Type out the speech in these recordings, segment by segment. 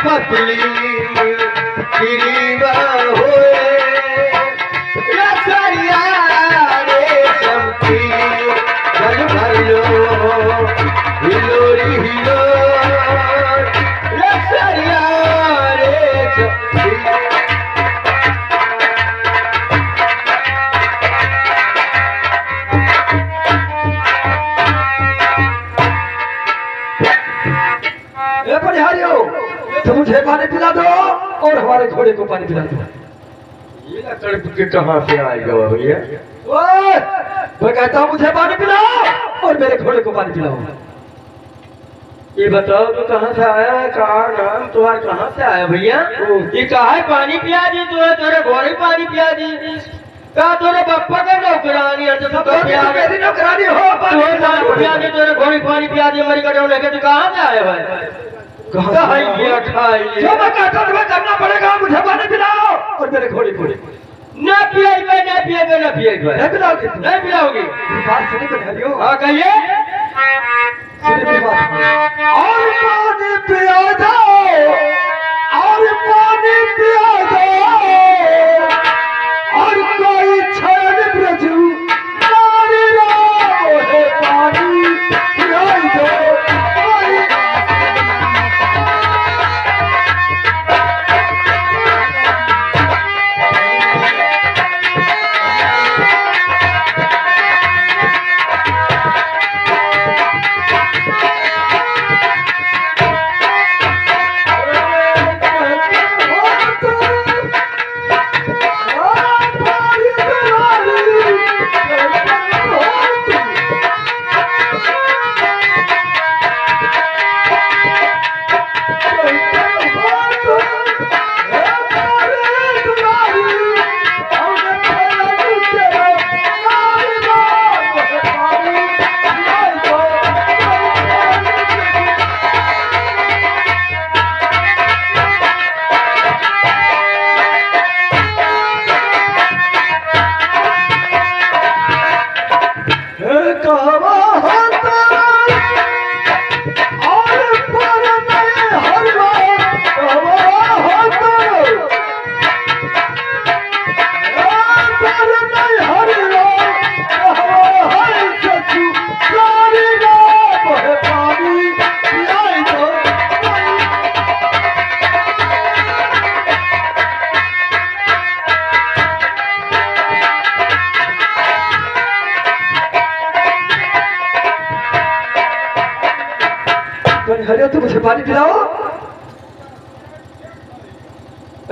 पतली गिरीवा होए रसरिया रेशम की जल भरियो हिलोरी हिलो रसरिया रेशम की तो मुझे पानी पिला दो और हमारे घोड़े को पानी पिला दो। ये लकड़ के कहाँ से आएगा भैया? मैं कहता हूँ मुझे पानी पिलाओ और मेरे घोड़े को पानी पिलाओ। ये बताओ तो कहाँ से आया है? कहाँ नाम तुम्हारा कहाँ से आया भैया? ये कहा है पानी पिया दी तो तेरे घोड़े पानी पिया दी कहा तोरे बप्पा का नौकरानी है तो मेरी नौकरानी हो पानी पिया दी तेरे घोड़े पानी पिया दी मेरी कटोरे लेके तो कहाँ से आया भाई? जो मैं कहता हूँ तुम्हें करना पड़ेगा। मुझे पानी पिलाओ और मेरे घोड़े को ना पिलाओगे ना पिएगे ना पिएगे नहीं पिलाओगे नहीं पिलाओगे। बात सुनी बधाइयो। हाँ कहिए। और पानी पिया दो और पानी पिया दो और कोई छल ब्रजू नारी रो है पानी पिया दो। हरे तो मुझे पानी पिलाओ।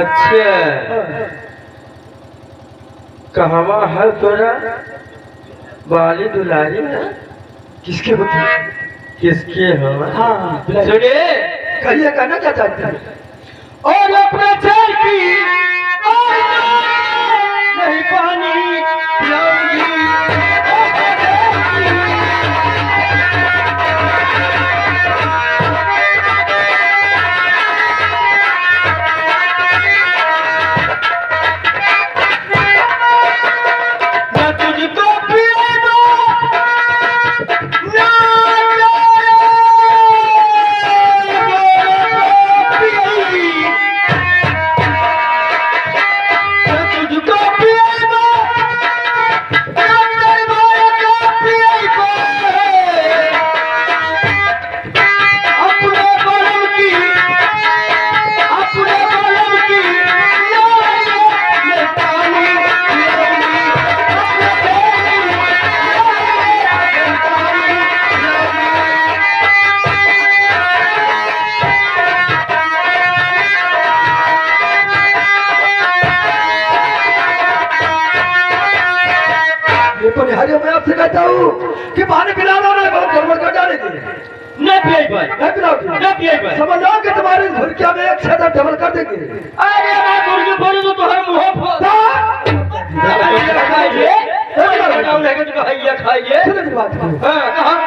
अच्छा कहवा है तोरा बाली दुलारी है? किसके होती? किसके हो? हाँ सुनिए कहिए कहना क्या चाहते हैं? और अपने चल की नहीं पानी पिलाऊंगी हरे मैं आपसे कहता हूँ कि पानी पिला दो ना बहुत गड़बड़ कर डालेगी। न पिए भाई नहीं पिलाओगी न पिए भाई समझ लो कि तुम्हारे झुरकिया में एक छेदा डबल कर देंगे। अरे मैं मुर्गी बोलूं तो तुम्हारे मुंह खाइए सुनो मेरी बात। हाँ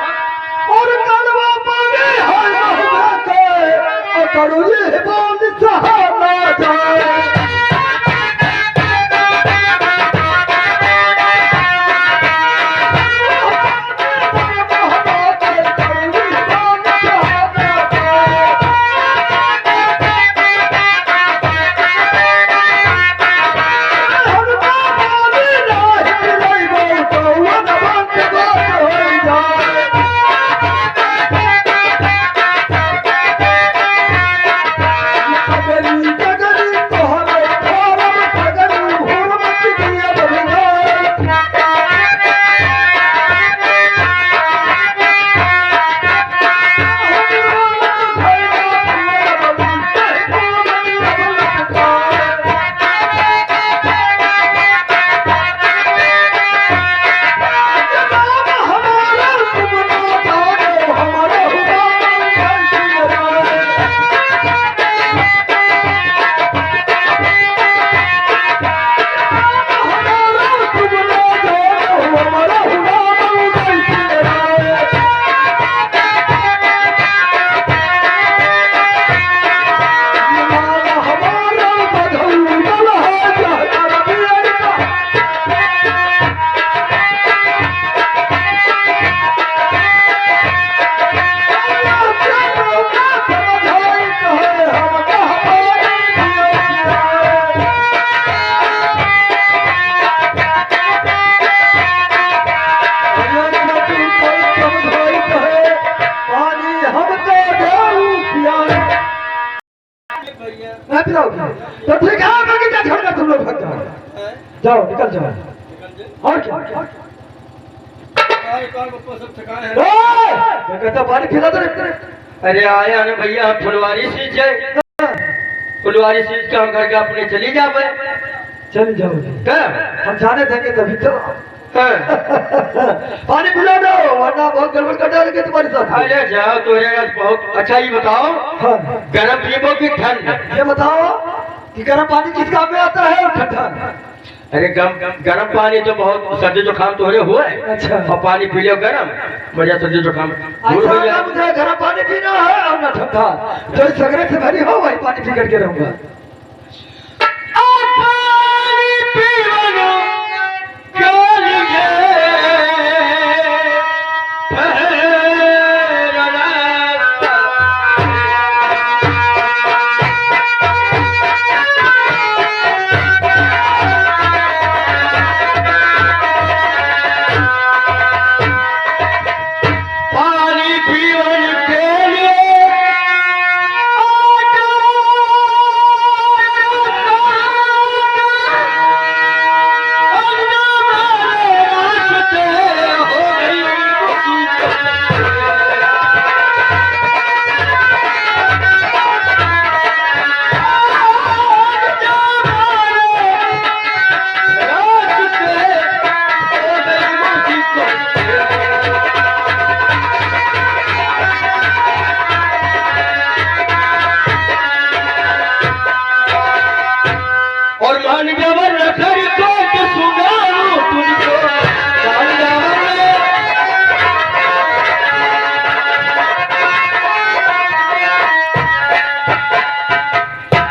और कलवा पानी है और करुए बोल सहारा जाए। जाओ निकल जाओ और क्या मैं कहता पानी पिला दो अरे आया ना भैया हम फुलवारी सीज जाए फुलवारी सीज काम करके अपने चली जावे चल जाओ क्या हम जाने देंगे तभी तो हाँ। पानी पिला दो वरना बहुत गड़बड़ कर डालेंगे तुम्हारे साथ अरे जाओ तोरे आज बहुत अच्छा ही बताओ हाँ। गर्म पीबो की ठंड ये बताओ कि गर्म पानी किस काम में आता है और ठंडा अरे गर्म पानी तो बहुत सर्दी जुकाम तो हुआ है अच्छा। और पानी पी लो गर्म मजा सर्दी जुकाम दूर हो ऐसा जाए मुझे गर्म पानी पीना है और ना ठंडा जो सिगरेट से भरी हो वही पानी पी करके रहूंगा और मान जबर रखर को सुनाऊं तुझको मान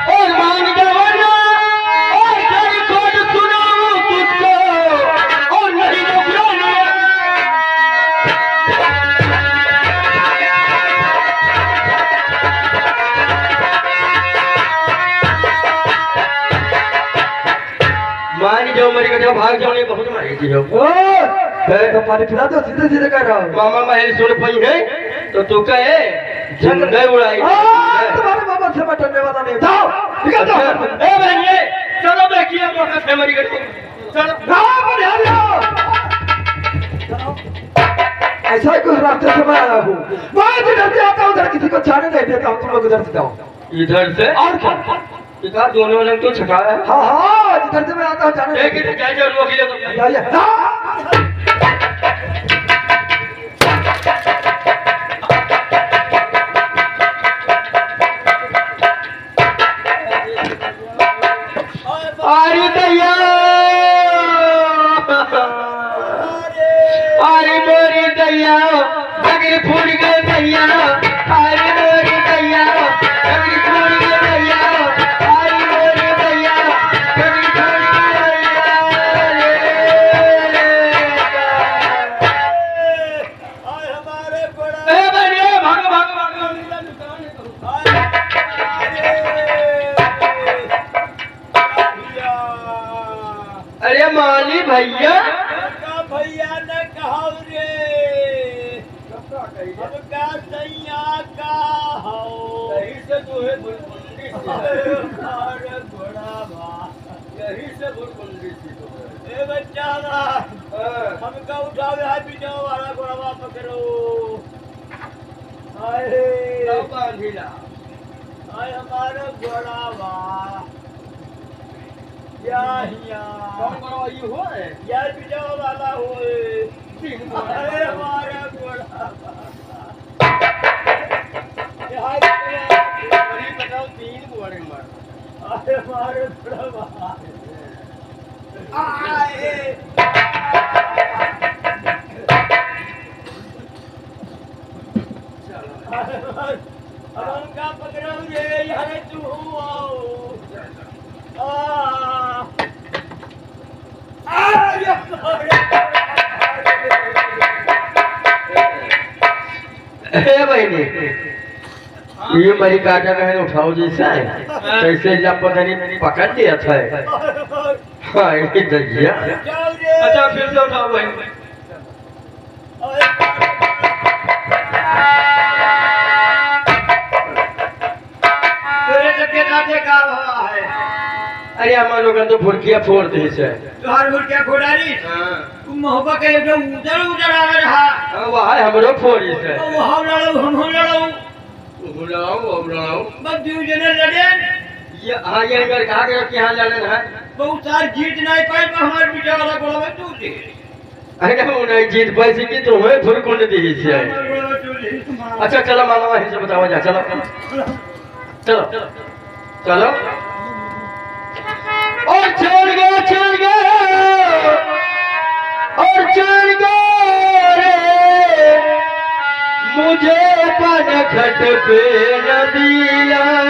और मान जबर और घर को सुनाऊं तुझको और नहीं नौकरानी मान जाओ मेरी कटा भाग जाओ नहीं बहुत मारी थी जो तो पानी पिला दो सीधे सीधे कह रहा हूँ मामा महल सुन पई है तो तू कहे जिंदगी उड़ाई तुम्हारे बाबा से मैं डरने वाला नहीं जाओ निकल जाओ ए बहनिए चलो देखिए मौका से मेरी कटा चलो जाओ बढ़िया ऐसा ही कुछ रास्ते से मैं आया हूँ मैं जिधर से आता हूँ उधर किसी को जाने नहीं देता हूँ तुम लोग उधर से जाओ इधर से और क्या पिता दोनों ने तो छकाया है हाँ हाँ जिधर से मैं आता हूँ जाने एक ही क्या जरूर के लिए तो जाइए अरे दैया अरे मोरी दैया डगरी फूट गए दैया अरे मोरी दैया डगरी फूट गए दैया अरे मोरी दैया डगरी फूट गए ए बनिए भागो भागो भागो अरे माली भैया भैया ने कहा रे अब का सैया का हो यही से तो है बुलबुली हमारे घोड़ा बा यही से बुलबुली सी तो है ए बच्चा ना हमका उठाओ यहाँ पीछे वाला घोड़ा पकड़ो हाय बांधिला हाय हमारे घोड़ा बा या हिया कौन बड़ा ये हो है यार पीछे वाला होए तीन अरे हमारा घोड़ा हाय बड़ी बताओ तीन बुआरे मार अरे हमारे घोड़ा आए अब हम का पकड़ो रे यार तू आओ बहनी ये मेरी काटा बहन उठाओ जैसा है कैसे जब पता नहीं पकड़ लिया था हाँ ये दैया अच्छा फिर से उठाओ बहन तेरे जगह काटे का हुआ है अरे हमारे लोग तो फुर्किया फोड़ दी से तोहार मुड़ क्या खोडारी हाँ तुम मोहब्बत के जो उधर उधर आ रहा हाँ, वहाँ हमरो फोड़ी से वो हम लड़ो हम लड़ो बुलाओ बस दू जने लड़े ये हाँ ये अगर कहा गया कि यहाँ लड़न है बहुत सार जीत नहीं पाई तो हमार बेटा वाला गोड़ा में तू दे अरे वो नहीं जीत पैसे की तो हुए फुल कुंड दी थी हमार गोड़ा में तू दे अच्छा चलो मामा वहीं से बताओ जा चलो चलो चलो और चल गया और चल गया रे मुझे पनघट पे न दिया